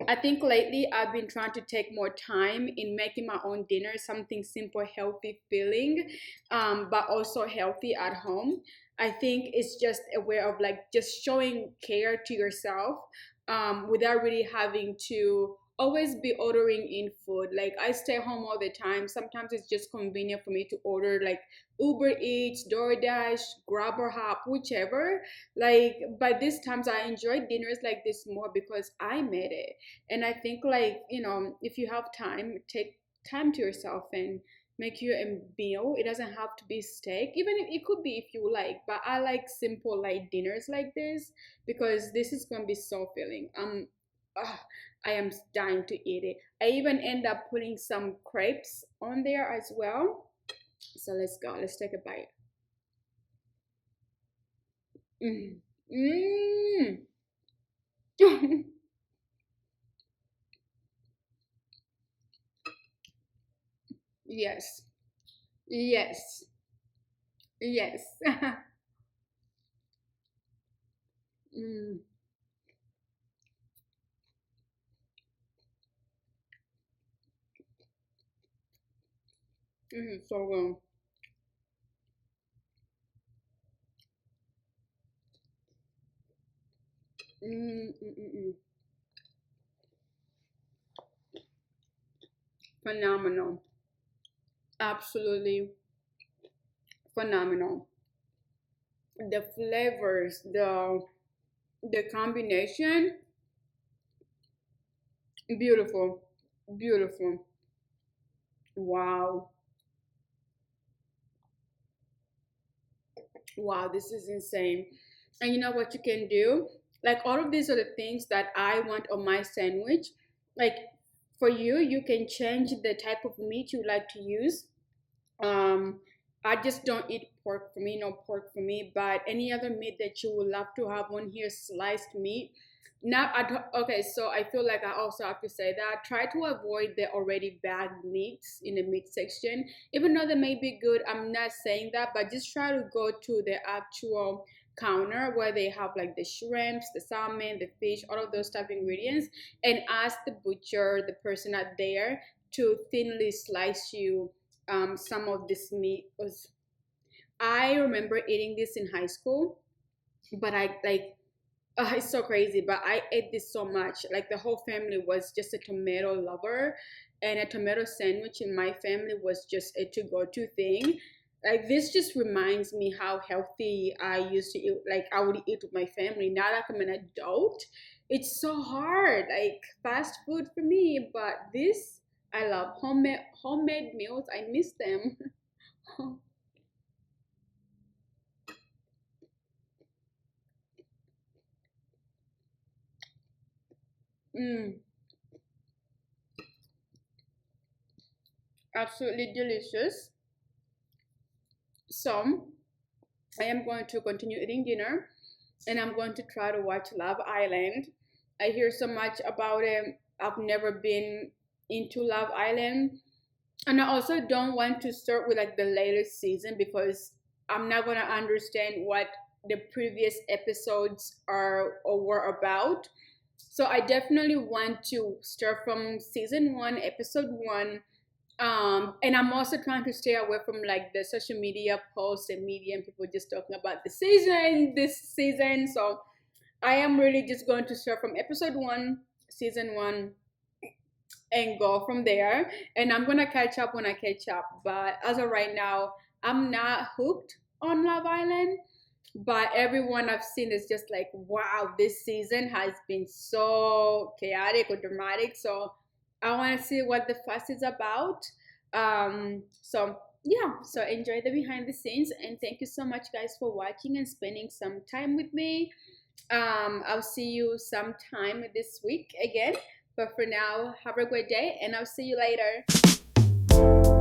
I think lately I've been trying to take more time in making my own dinner, something simple, healthy feeling, but also healthy at home. I think it's just a way of like just showing care to yourself, without really having to always be ordering in food. Like I stay home all the time. Sometimes it's just convenient for me to order like Uber Eats, DoorDash, Grabber Hop, whichever. Like, but these times I enjoy dinners like this more because I made it. And I think, like, if you have time, take time to yourself and make you a meal. It doesn't have to be steak, even if it could be if you like, but I like simple light dinners like this because this is gonna be so filling. Ah, I am dying to eat it. I even end up putting some crepes on there as well. So let's go. Let's take a bite. Mm. Mm. Yes. Yes. Yes. Mm. This is so good. Mm, mm, mm, mm. Phenomenal. Absolutely phenomenal. The flavors, the combination, beautiful. Beautiful. Wow. Wow, this is insane. And you know what you can do? Like all of these are the things that I want on my sandwich. Like for you, you can change the type of meat you like to use. Um, I just don't eat pork for me, no pork for me, but any other meat that you would love to have on here, sliced meat. Now, okay, so I feel like I also have to say that try to avoid the already bagged meats in the meat section. Even though they may be good, I'm not saying that, but just try to go to the actual counter where they have like the shrimps, the salmon, the fish, all of those type of ingredients, and ask the butcher, the person out there, to thinly slice you some of this meat. Was I remember eating this in high school, but I like it's so crazy, but I ate this so much. Like the whole family was just a tomato lover, and a tomato sandwich in my family was just a to-go-to thing. Like this just reminds me how healthy I used to eat. Like I would eat with my family. Now that I'm an adult, it's so hard. Like fast food for me, but this I love homemade meals. I miss them. Mm, absolutely delicious. So I am going to continue eating dinner, and I'm going to try to watch Love Island. I hear so much about it. I've never been into Love Island. And I also don't want to start with like the latest season because I'm not gonna understand what the previous episodes are or were about. So I definitely want to start from season one, episode one. And I'm also trying to stay away from like the social media posts and media and people just talking about the season, this season. So I am really just going to start from episode one, season one, and go from there. And I'm gonna catch up when I catch up. But as of right now, I'm not hooked on Love Island. But everyone I've seen is just like, wow, this season has been so chaotic or dramatic. So I want to see what the fuss is about. So yeah, so enjoy the behind the scenes, and thank you so much, guys, for watching and spending some time with me. I'll see you sometime this week again. But for now, have a great day, and I'll see you later.